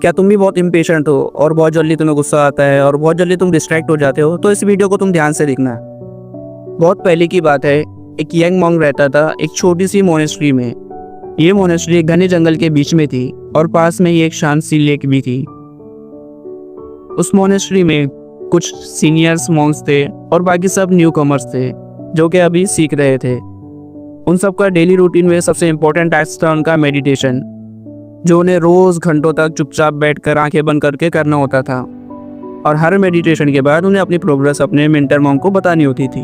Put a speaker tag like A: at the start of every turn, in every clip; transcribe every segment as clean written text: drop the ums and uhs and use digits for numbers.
A: क्या तुम भी बहुत इम्पेशेंट हो और बहुत जल्दी तुम्हें गुस्सा आता है और बहुत जल्दी तुम डिस्ट्रैक्ट हो जाते हो? तो इस वीडियो को तुम ध्यान से देखना। बहुत पहले की बात है, एक यंग मॉन्क रहता था एक छोटी सी मोनेस्ट्री में। ये मोनेस्ट्री घने जंगल के बीच में थी और पास में ही एक शांत सी लेक भी थी। उस मोनेस्ट्री में कुछ सीनियर्स मॉन्क्स थे और बाकी सब न्यू कमर्स थे जो कि अभी सीख रहे थे। उन सब का डेली रूटीन में सबसे इम्पोर्टेंट टास्क था उनका मेडिटेशन, जो उन्हें रोज़ घंटों तक चुपचाप बैठकर आंखें बंद करके करना होता था। और हर मेडिटेशन के बाद उन्हें अपनी प्रोग्रेस अपने मेंटर मॉन्क को बतानी होती थी।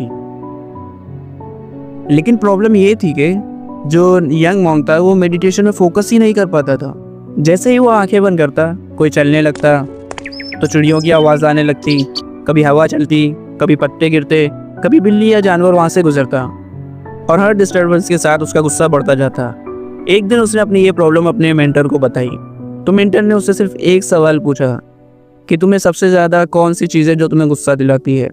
A: लेकिन प्रॉब्लम ये थी कि जो यंग मॉन्क था वो मेडिटेशन में फोकस ही नहीं कर पाता था। जैसे ही वो आंखें बंद करता, कोई चलने लगता तो चिड़ियों की आवाज़ आने लगती, कभी हवा चलती, कभी पत्ते गिरते, कभी बिल्ली या जानवर वहाँ से गुजरता और हर डिस्टर्बेंस के साथ उसका गुस्सा बढ़ता जाता। एक दिन उसने अपनी ये प्रॉब्लम अपने मेंटर को बताई तो मेंटर ने उससे सिर्फ एक सवाल पूछा कि तुम्हें सबसे ज़्यादा कौन सी चीज़ है जो तुम्हें गुस्सा दिलाती है?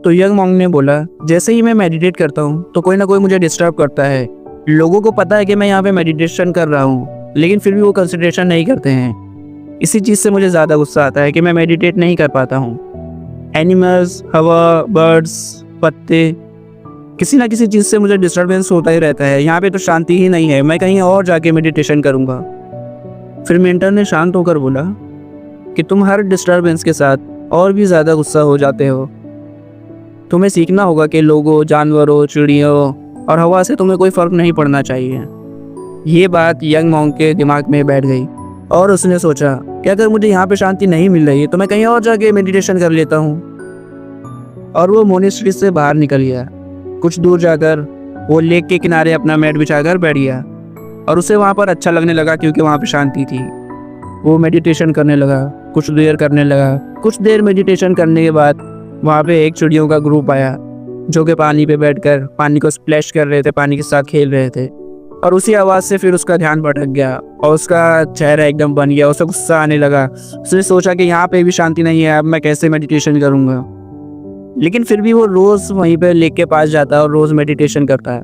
A: तो यंग मॉन्क ने बोला, जैसे ही मैं मेडिटेट करता हूँ तो कोई ना कोई मुझे डिस्टर्ब करता है। लोगों को पता है कि मैं यहाँ पे मेडिटेशन कर रहा हूँ, लेकिन फिर भी वो कंसंट्रेशन नहीं करते हैं। इसी चीज़ से मुझे ज़्यादा गुस्सा आता है कि मैं मेडिटेट नहीं कर पाता हूँ। एनिमल्स, हवा, बर्ड्स, पत्ते, किसी ना किसी चीज़ से मुझे डिस्टर्बेंस होता ही रहता है। यहाँ पे तो शांति ही नहीं है, मैं कहीं और जाके मेडिटेशन करूँगा। फिर मेंटर ने शांत होकर बोला कि तुम हर डिस्टर्बेंस के साथ और भी ज़्यादा गुस्सा हो जाते हो। तुम्हें सीखना होगा कि लोगों, जानवरों, चिड़ियों और हवा से तुम्हें कोई फ़र्क नहीं पड़ना चाहिए। ये बात यंग मॉन्क के दिमाग में बैठ गई और उसने सोचा कि अगर मुझे यहाँ पे शांति नहीं मिल रही है तो मैं कहीं और जाके मेडिटेशन कर लेता हूँ। और वो मोनेस्ट्री से बाहर निकल गया। कुछ दूर जाकर वो लेक के किनारे अपना मैट बिछाकर बैठ गया और उसे वहाँ पर अच्छा लगने लगा क्योंकि वहाँ पे शांति थी। वो मेडिटेशन करने लगा, कुछ देर करने लगा। कुछ देर मेडिटेशन करने के बाद वहाँ पे एक चिड़ियों का ग्रुप आया जो कि पानी पे बैठकर पानी को स्प्लैश कर रहे थे, पानी के साथ खेल रहे थे। और उसी आवाज़ से फिर उसका ध्यान भटक गया और उसका चेहरा एकदम बन गया, उसे गुस्सा आने लगा। उसने सोचा कि यहाँ पे भी शांति नहीं है, अब मैं कैसे मेडिटेशन करूँगा। लेकिन फिर भी वो रोज़ वहीं पे लेक के पास जाता और रोज़ मेडिटेशन करता है।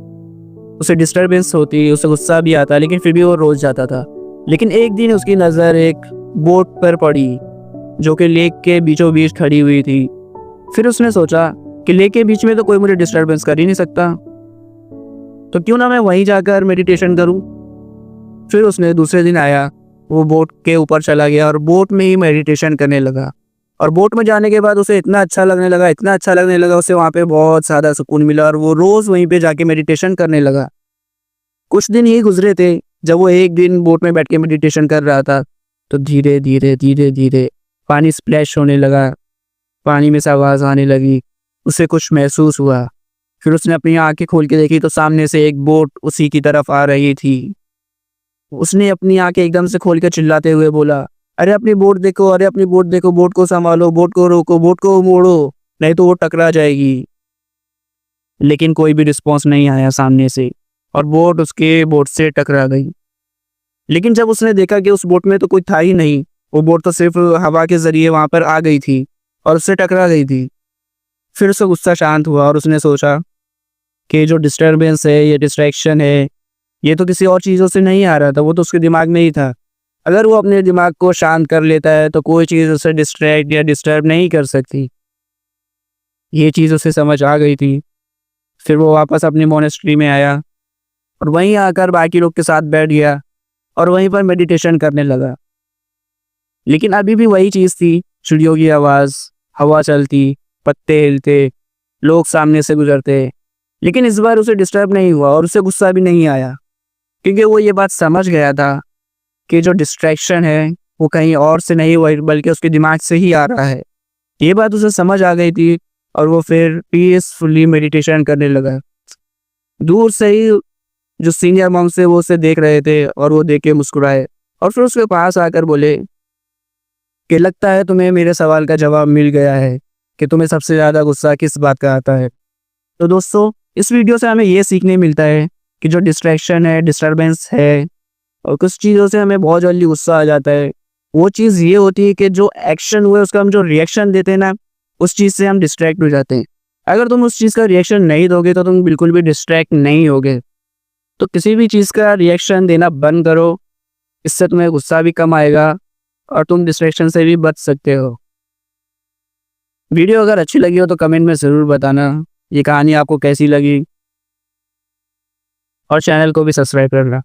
A: उसे डिस्टर्बेंस होती, उसे गुस्सा भी आता, लेकिन फिर भी वो रोज़ जाता था। लेकिन एक दिन उसकी नज़र एक बोट पर पड़ी जो कि लेक के बीचों बीच खड़ी हुई थी। फिर उसने सोचा कि लेक के बीच में तो कोई मुझे डिस्टर्बेंस कर ही नहीं सकता, तो क्यों ना मैं वहीं जाकर मेडिटेशन करूं। फिर उसने दूसरे दिन आया, वो बोट के ऊपर चला गया और बोट में ही मेडिटेशन करने लगा। और बोट में जाने के बाद उसे इतना अच्छा लगने लगा, इतना अच्छा लगने लगा, उसे वहाँ पे बहुत ज़्यादा सुकून मिला और वो रोज़ वहीं पे जाके मेडिटेशन करने लगा। कुछ दिन ही गुजरे थे जब वो एक दिन बोट में बैठ के मेडिटेशन कर रहा था तो धीरे धीरे धीरे धीरे पानी स्प्लैश होने लगा, पानी में से आवाज़ आने लगी, उसे कुछ महसूस हुआ। फिर उसने अपनी आंखें खोल के देखी तो सामने से एक बोट उसी की तरफ आ रही थी। उसने अपनी आंखें एकदम से खोल कर चिल्लाते हुए बोला, अरे अपनी बोट देखो, अरे अपनी बोट देखो, बोट को संभालो, बोट को रोको, बोट को मोड़ो, नहीं तो वो टकरा जाएगी। लेकिन कोई भी रिस्पॉन्स नहीं आया सामने से और बोट से टकरा गई। लेकिन जब उसने देखा कि उस बोट में तो कोई था ही नहीं, वो बोट तो सिर्फ हवा के जरिए वहां पर आ गई थी और उससे टकरा गई थी। फिर उसका गुस्सा शांत हुआ और उसने सोचा कि जो डिस्टर्बेंस है, ये डिस्ट्रैक्शन है, ये तो किसी और चीज़ों से नहीं आ रहा था, वो तो उसके दिमाग में ही था। अगर वो अपने दिमाग को शांत कर लेता है तो कोई चीज़ उसे डिस्ट्रैक्ट या डिस्टर्ब नहीं कर सकती। ये चीज़ उसे समझ आ गई थी। फिर वो वापस अपनी मोनेस्ट्री में आया और वहीं आकर बाकी लोग के साथ बैठ गया और वहीं पर मेडिटेशन करने लगा। लेकिन अभी भी वही चीज़ थी, चिड़ियों की आवाज़, हवा चलती, पत्ते हिलते, लोग सामने से गुजरते। लेकिन इस बार उसे डिस्टर्ब नहीं हुआ और उसे गुस्सा भी नहीं आया क्योंकि वो ये बात समझ गया था कि जो डिस्ट्रैक्शन है वो कहीं और से नहीं हुआ बल्कि उसके दिमाग से ही आ रहा है। ये बात उसे समझ आ गई थी और वो फिर पीसफुली मेडिटेशन करने लगा। दूर से ही जो सीनियर मॉन्क थे वो उसे देख रहे थे और वो देख के मुस्कुराए और फिर उसके पास आकर बोले कि लगता है तुम्हें मेरे सवाल का जवाब मिल गया है कि तुम्हें सबसे ज़्यादा गुस्सा किस बात का आता है। तो दोस्तों, इस वीडियो से हमें ये सीखने मिलता है कि जो डिस्ट्रैक्शन है, डिस्टर्बेंस है और कुछ चीज़ों से हमें बहुत जल्दी गुस्सा आ जाता है, वो चीज़ ये होती है कि जो एक्शन हुआ है उसका हम जो रिएक्शन देते हैं ना, उस चीज़ से हम डिस्ट्रैक्ट हो जाते हैं। अगर तुम उस चीज़ का रिएक्शन नहीं दोगे तो तुम बिल्कुल भी डिस्ट्रैक्ट नहीं होगे। तो किसी भी चीज़ का रिएक्शन देना बंद करो, इससे तुम्हें गुस्सा भी कम आएगा और तुम डिस्ट्रैक्शन से भी बच सकते हो। वीडियो अगर अच्छी लगी हो तो कमेंट में ज़रूर बताना ये कहानी आपको कैसी लगी, और चैनल को भी सब्सक्राइब करना।